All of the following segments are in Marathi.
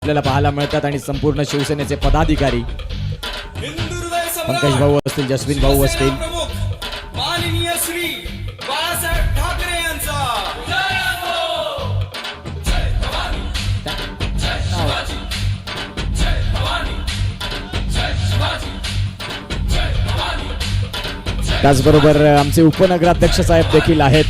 आपल्याला पाहायला मिळतात आणि संपूर्ण शिवसेनेचे पदाधिकारी पंकज भाऊ असतील, जस्विन भाऊ असतील, माननीय श्री बाळासाहेब ठाकरे यांचा त्याचबरोबर आमचे उपनगराध्यक्ष साहेब देखील आहेत.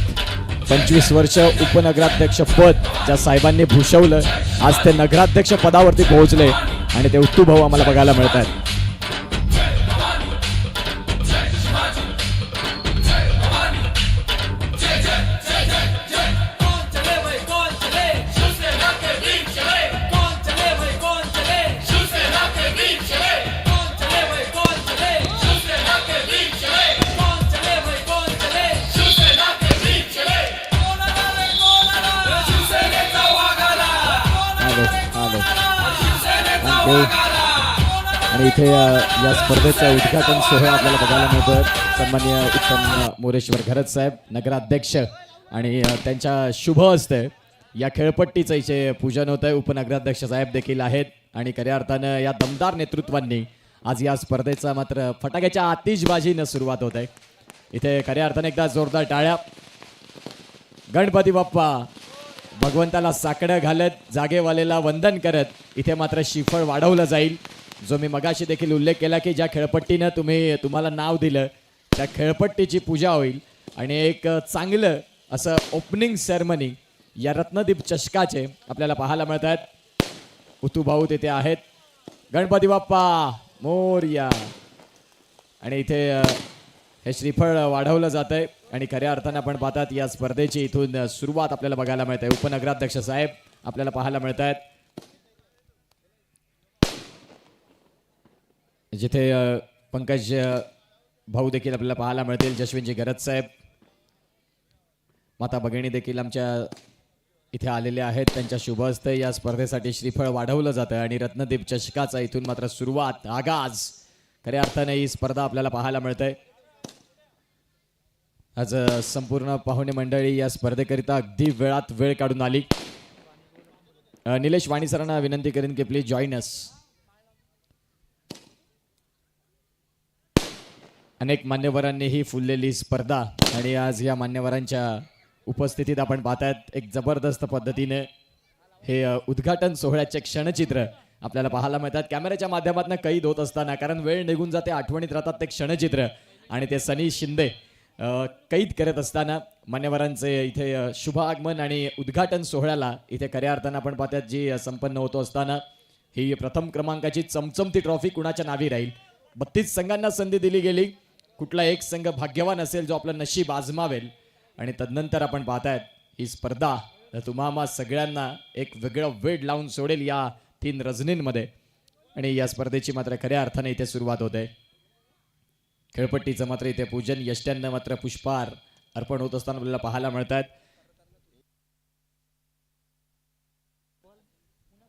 25 वर्ष उपनगराध्यक्ष पद ज्या साहेबांनी भूषवलं, आज ते नगराध्यक्ष पदावरती पोहोचले आणि ते उत्तू भाऊ आम्हाला बघायला मिळत आहेत. आणि इथे या स्पर्धेचं उद्घाटन सोहळा आपल्याला बघायला मिळतोय. सन्माननीय उत्तम मोरेश्वर घरत साहेब नगराध्यक्ष आणि त्यांच्या शुभ हस्ते या खेळपट्टीचं इथे पूजन होत आहे. उपनगराध्यक्ष साहेब देखील आहेत आणि खऱ्या अर्थानं या दमदार नेतृत्वांनी आज या स्पर्धेचा मात्र फटाक्याच्या आतिषबाजीनं सुरुवात होत आहे. इथे खऱ्या अर्थाने एकदा जोरदार टाळ्या. गणपती बाप्पा भगवंताला साकडं घालत जागेवालेला वंदन करत इथे मात्र श्रीफळ वाढवलं जाईल. जो मी मगाशी देखील उल्लेख केला की ज्या खेळपट्टीनं तुम्हाला नाव दिलं त्या खेळपट्टीची पूजा होईल आणि एक चांगलं असं ओपनिंग सेरेमनी या रत्नदीप चषकाचे आपल्याला पाहायला मिळत आहेत. उतू भाऊ तिथे आहेत. गणपती बाप्पा मोरया. आणि इथे हे श्रीफळ वाढवलं जात आहे आणि खऱ्या अर्थानं आपण पाहतात या स्पर्धेची इथून सुरुवात आपल्याला बघायला मिळत आहे. उपनगराध्यक्ष साहेब आपल्याला पाहायला मिळत आहेत, जिथे पंकज भाऊ देखील आपल्याला पाहायला मिळतील. जशविनजी घरत साहेब, माता भगिनी देखील आमच्या इथे आलेले आहेत. त्यांच्या शुभ हस्ते या स्पर्धेसाठी श्रीफळ वाढवलं जातं आणि रत्नदीप चषकाचा इथून मात्र सुरुवात, आगाज खऱ्या अर्थाने ही स्पर्धा आपल्याला पाहायला मिळते. आज संपूर्ण पाहुणे मंडळी या स्पर्धेकरिता अगदी वेळात वेळ काढून आली. निलेश वाणी सरांना विनंती करेन की प्लीज जॉईन अस. अनेक मान्यवरांनी ही फुललेली स्पर्धा आणि आज या मान्यवरांच्या उपस्थितीत आपण पाहतायत एक जबरदस्त पद्धतीने हे उद्घाटन सोहळ्याचे क्षणचित्र आपल्याला पाहायला मिळतात. कॅमेऱ्याच्या माध्यमातून कैद होत असताना, कारण वेळ निघून जाते, आठवणीत राहतात ते क्षणचित्र आणि ते सनी शिंदे कैद करत असताना मान्यवरांचे इथे शुभ आगमन आणि उद्घाटन सोहळ्याला इथे खऱ्या अर्थानं आपण पाहतात जी संपन्न होतो असताना ही प्रथम क्रमांकाची चमचमती ट्रॉफी कुणाच्या नावी राहील. 32 संघांना संधी दिली गेली. कुठला एक संघ भाग्यवान असेल जो आपलं नशीब आजमावेल आणि तदनंतर आपण पाहतायत ही स्पर्धा तुम्हा सगळ्यांना एक वेगळं वेड लावून सोडेल या 3 रजनींमध्ये. आणि या स्पर्धेची मात्र खऱ्या अर्थाने इथे सुरुवात होते. खेळपट्टीचं मात्र इथे पूजन यष्ट्यांना मात्र पुष्पहार अर्पण होत असताना आपल्याला पाहायला मिळतात.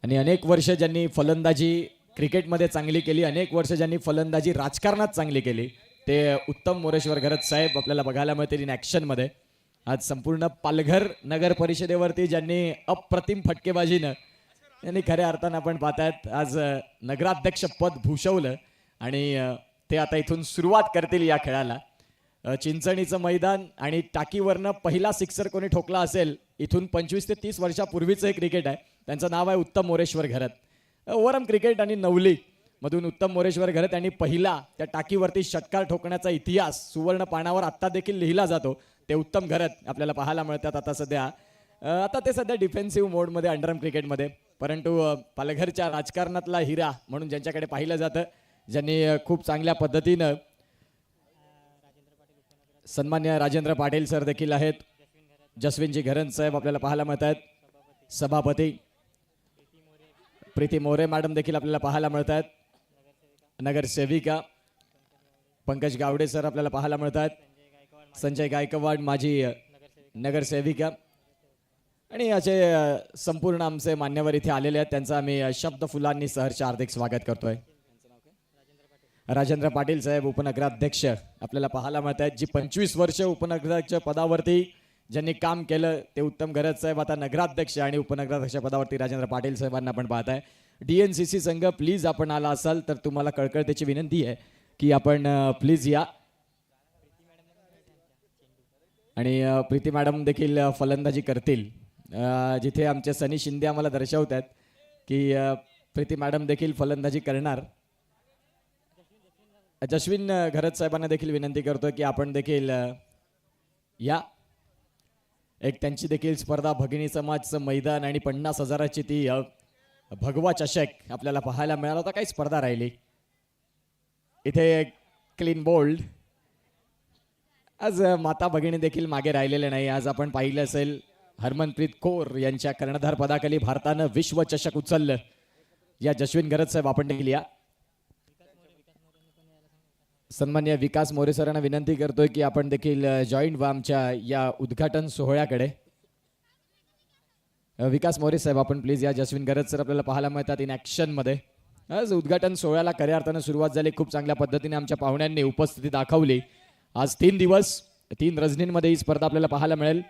आणि अनेक वर्ष ज्यांनी फलंदाजी क्रिकेटमध्ये चांगली केली, अनेक वर्ष ज्यांनी फलंदाजी राजकारणात चांगली केली, ते उत्तम मोरेश्वर घरत साहेब आपल्याला बघायला मिळतील इन ॲक्शनमध्ये. आज संपूर्ण पालघर नगर परिषदेवरती ज्यांनी अप्रतिम फटकेबाजीनं यांनी खऱ्या अर्थानं आपण पाहतायत आज नगराध्यक्ष पद भूषवलं आणि ते आता इथून सुरुवात करतील या खेळाला. चिंचणीचं मैदान आणि टाकीवरनं पहिला सिक्सर कोणी ठोकला असेल इथून 25 ते 30 वर्षापूर्वीचं हे क्रिकेट आहे. त्यांचं नाव आहे उत्तम मोरेश्वर घरत. ओव्हरऑल क्रिकेट आणि नवली मधून उत्तम मोरेश्वर घरत यांनी पहिला त्या टाकीवरती षटकार ठोकण्याचा इतिहास सुवर्ण पानावर आत्ता देखील लिहिला जातो. ते उत्तम घरत आपल्याला पाहायला मिळतात आता ते सध्या डिफेन्सिव्ह मोडमध्ये अंडरआर्म क्रिकेटमध्ये, परंतु पालघरच्या राजकारणातला हिरा म्हणून ज्यांच्याकडे पाहिलं जातं, ज्यांनी खूप चांगल्या पद्धतीनं, सन्मान्य राजेंद्र पाटील सर देखील आहेत. जसविनजी घरत साहेब आपल्याला पाहायला मिळत आहेत. सभापती प्रीती मोरे मॅडम देखील आपल्याला पाहायला मिळत आहेत. नगरसेविका पंकज गावडे सर आपल्याला पाहायला मिळत आहेत. संजय गायकवाड माजी नगरसेविका आणि असे संपूर्ण आमचे मान्यवर इथे आलेले आहेत. त्यांचं आम्ही शब्द फुलांनी सहर्ष हार्दिक स्वागत करतोय. राजेंद्र पाटील साहेब उपनगराध्यक्ष आपल्याला पाहायला मिळत आहेत, जी 25 वर्ष उपनगराध्यक्ष पदावरती ज्यांनी काम केलं ते उत्तम घरत साहेब आता नगराध्यक्ष आणि उपनगराध्यक्ष पदावरती राजेंद्र पाटील साहेबांना आपण पाहत आहे. DNCC संघ प्लीज आपण आला असाल तर तुम्हाला कळकळतेची विनंती आहे की आपण प्लीज या. आणि प्रीती मॅडम देखील फलंदाजी करतील. जिथे आमचे सनी शिंदे आम्हाला दर्शवतात की प्रीती मॅडम देखील फलंदाजी करणार. जस्विन घरत साहेबांना देखील विनंती करतो की आपण देखील या. एक त्यांची देखील स्पर्धा भगिनी समाजचं मैदान आणि 50,000ची ती भगवा चषक आपल्याला पाहायला मिळाला होता. काही स्पर्धा राहिली इथे. Clean bowled. आज माता भगिनी देखील मागे राहिलेले नाही. आज आपण पाहिलं असेल हरमनप्रीत कौर यांच्या कर्णधार पदाखाली भारतानं विश्वचषक उचललं. या जस्विन घरत साहेब आपण देखील या. सन्मान्य विकास मोरे सरांना विनंती करतोय की आपण देखील जॉईंट व्हा आमच्या या उद्घाटन सोहळ्याकडे. विकास मोरे साहेब आपण प्लीज या. जस्विन घरत सर आपल्याला पाहायला मिळतात इन ॲक्शन मध्ये. आज उद्घाटन सोहळ्याला खऱ्या अर्थानं सुरुवात झाली. खूप चांगल्या पद्धतीने आमच्या पाहुण्यांनी उपस्थिती दाखवली. आज 3 दिवस 3 रजनींमध्ये ही स्पर्धा आपल्याला पाहायला मिळेल.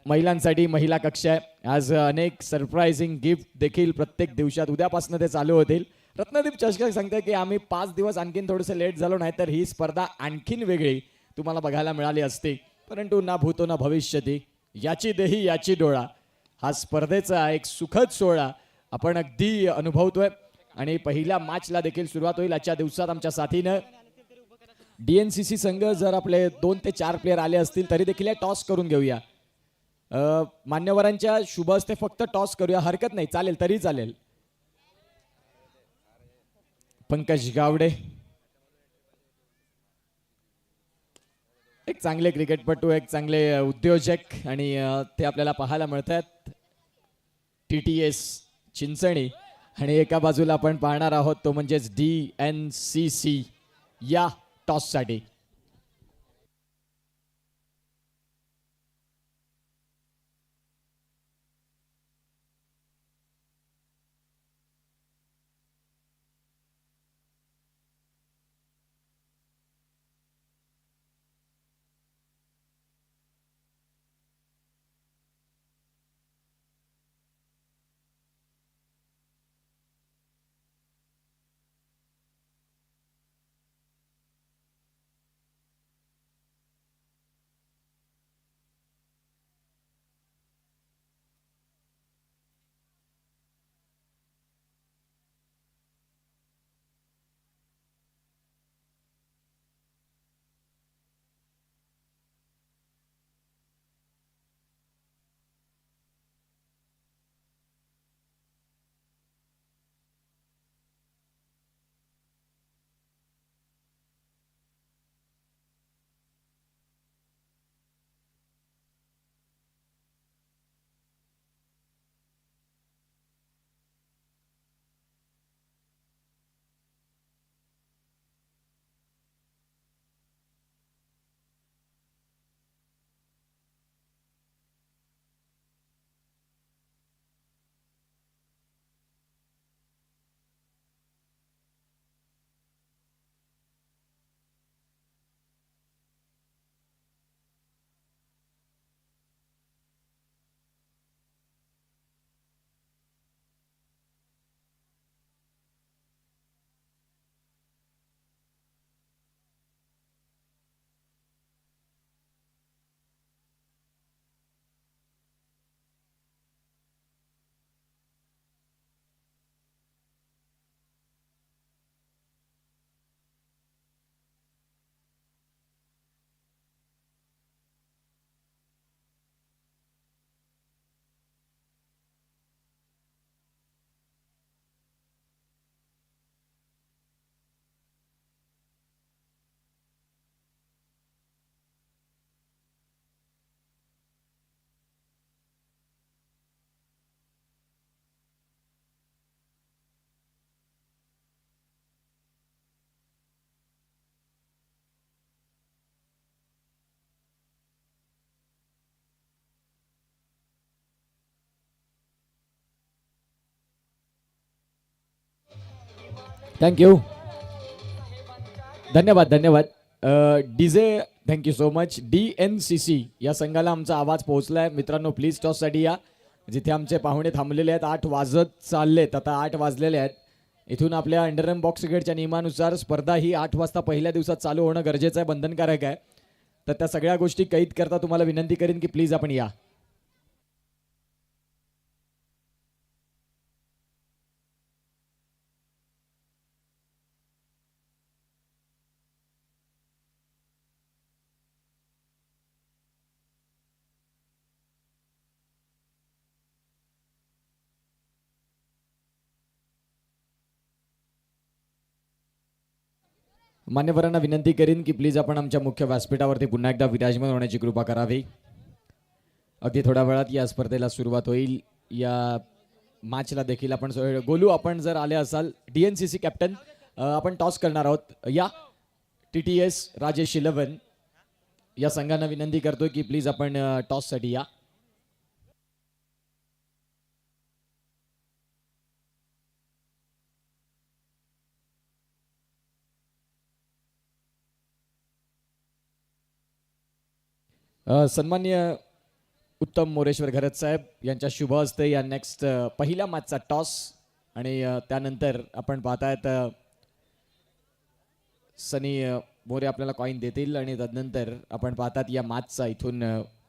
महिलांसाठी महिला कक्ष आहे. आज अनेक सरप्राइझिंग गिफ्ट देखील प्रत्येक दिवसात उद्यापासून ते चालू होतील. रत्नदीप चषक सांगते की आम्ही 5 दिवस आणखीन थोडंसं लेट झालो नाही तर ही स्पर्धा आणखीन वेगळी तुम्हाला बघायला मिळाली असती. परंतु ना भूतो ना भविष्यती याची देही याची डोळा हा स्पर्धेचा एक सुखद सोहळा आपण अगदी अनुभवतोय. आणि पहिल्या मॅचला देखील सुरुवात होईल आजच्या दिवसात. आमच्या साथीनं DNCC संघ जर आपले 2 ते 4 प्लेयर आले असतील तरी देखील टॉस करून घेऊया. मान्यवरांच्या शुभ हस्ते फक्त टॉस करूया. हरकत नाही, चालेल, तरी चालेल. पंकज गावडे एक चांगले क्रिकेटपटू, एक चांगले उद्योजक आणि ते आपल्याला पाहायला मिळतात. TTS चिंचणी. आणि एका बाजूला आपण पाहणार आहोत तो म्हणजेच DNCC या टॉससाठी. थँक्यू, धन्यवाद. DJ thank you so much. DNCC या संघाला आमचा आवाज पोहोचलाय. मित्रांनो प्लीज टॉससाठी या. जिथे आमचे पाहुणे थांबलेले आहेत. 8 वाजत चाललेत, आता 8 वाजलेले आहेत. इथून आपल्या अंडरम बॉक्स क्रिकेटच्या नियमानुसार स्पर्धा ही 8 वाजता पहिल्या दिवसात चालू होणं गरजेचं आहे, बंधनकारक आहे. तर त्या सगळ्या गोष्टी कैद करता तुम्हाला विनंती करीन की प्लीज आपण या. मान्यवरांना विनंती करीन की प्लीज आपण आमच्या मुख्य व्यासपीठावरती पुन्हा एकदा विराजमान होण्याची कृपा करावी. अगदी थोड्या वेळात या स्पर्धेला सुरुवात होईल. या मॅचला देखील आपण गोलू, आपण जर आले असाल DNCC कॅप्टन, आपण टॉस करणार आहोत. या TTS राजेश 11 या संघांना विनंती करतोय की प्लीज आपण टॉससाठी या. सन्मान्य उत्तम मोरेश्वर घरत साहेब यांच्या शुभ हस्ते या नेक्स्ट पहिल्या मॅचचा टॉस आणि त्यानंतर आपण पाहतायत सनी मोरे आपल्याला कॉईन देतील आणि तदनंतर आपण पाहतात या मॅचचा इथून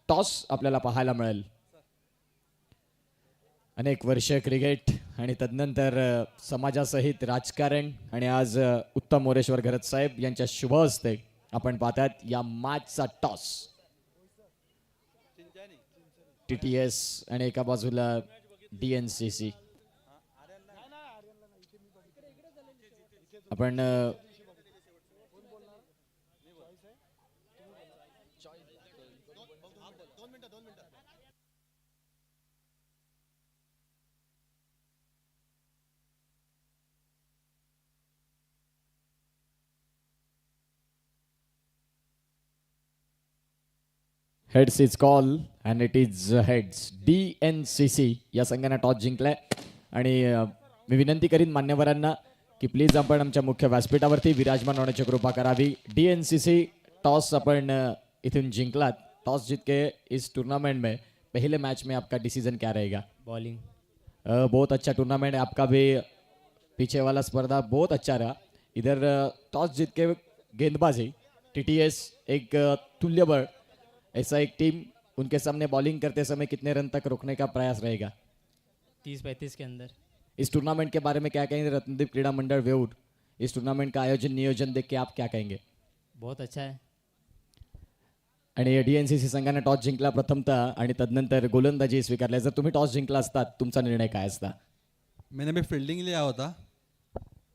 टॉस आपल्याला पाहायला मिळेल. अनेक वर्ष क्रिकेट आणि तदनंतर समाजासहित राजकारण आणि आज उत्तम मोरेश्वर घरत साहेब यांच्या शुभ हस्ते आपण पाहतात या मॅचचा टॉस. TTS आणि एका बाजूला DNCC. आपण heads is call and it is heads. DNCC या संघाने टॉस जिंकलाय आणि मी विनंती करीन मान्यवरांना की प्लीज आपण आमच्या मुख्य व्यासपीठावरती विराजमान होण्याची कृपा करावी. DNCC टॉस अपन इथून जिंकलात. टॉस जीत के इस टूर्नामेंट में पहले मैच में आपका डिसीजन क्या रहेगा? बॉलिंग. बहुत अच्छा टूर्नामेंट है आपका भी. पीछे वाला स्पर्धा बहुत अच्छा रहा. इधर टॉस जीत के गेंदबाजी TTS एक तुल्यबळ ऐसा एक टीम, उनके सामने बॉलिंग करते समय कितने रन तक रोकने का प्रयास रहेगा? 30-35 के अंदर. इस टूर्नामेंट के बारे में क्या कहेंगे रत्नदीप क्रीडा मंडल वेउड? इस टूर्नामेंट का आयोजन नियोजन देख के आप क्या कहेंगे? बहुत अच्छा है. आणि DNCC संघाने टॉस जिंकला प्रथमतः आणि तदनंतर गोलंदाजी स्वीकारल्या. जर तुम्ही टॉस जिंकला असतात तुमचा निर्णय काय असता? मैंने भी फील्डिंग लिया होता.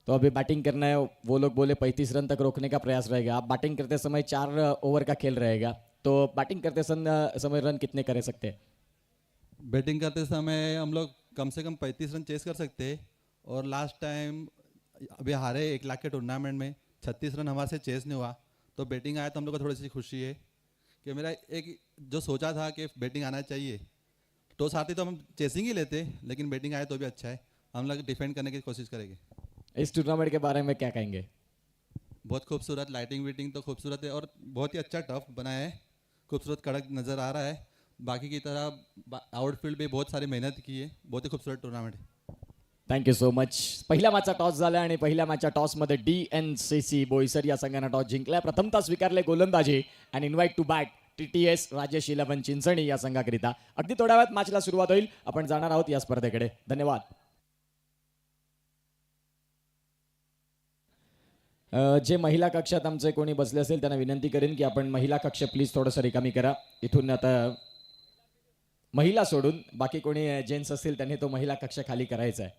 तो अभी बैटिंग करना है. वो लोग बोले 35 रन तक रोकने का प्रयास रहेगा. आप बैटिंग करते समय 4 ओवर का खेल रहेगा, तो बैटिंग करते समय रन कितने कर सकते हैं? बैटिंग करते समय हम लोग कम से कम 35 रन चेस कर सकते हैं. और लास्ट टाइम अभी हारे 1 लाख के टूर्नामेंट में 36 रन हमारे से चेस नहीं हुआ. तो बैटिंग आया तो हम लोग को थोड़ी सी खुशी है कि मेरा एक जो सोचा था कि बैटिंग आना चाहिए. टॉस आती तो हम चेसिंग ही लेते, लेकिन बैटिंग आए तो भी अच्छा है. हम लोग डिफेंड करने की कोशिश करेंगे. इस टूर्नामेंट के बारे में क्या कहेंगे? बहुत खूबसूरत लाइटिंग वीटिंग तो खूबसूरत है और बहुत ही अच्छा टफ बना है. खूबसूरत कड़क नज़र आ रहा है. बाकी की तरह आउटफील्ड भी बहुत सारी मेहनत की है. बहुत ही खूबसूरत टूर्नामेंट है. Thank you so much. पहिल्या मॅचचा टॉस झाला आणि पहिल्या मॅचच्या टॉसमध्ये DNCC बोईसर या संघाने टॉस जिंकलाय. प्रथमतः स्वीकारले गोलंदाजी and invite to bat TTS Rajesh 11 Chinchani या संघाकरिता. अगदी थोड्या वेळात मॅचला सुरुवात होईल. आपण जाणार आहोत या स्पर्धेकडे. धन्यवाद. जे महिला कक्षात आमचे कोणी बसले असेल त्यांना विनंती करेन की आपण महिला कक्ष प्लीज थोडंसं रिकामी करा. इथून आता महिला सोडून बाकी कोणी जेंट्स असतील त्यांनी तो महिला कक्ष खाली करायचा आहे.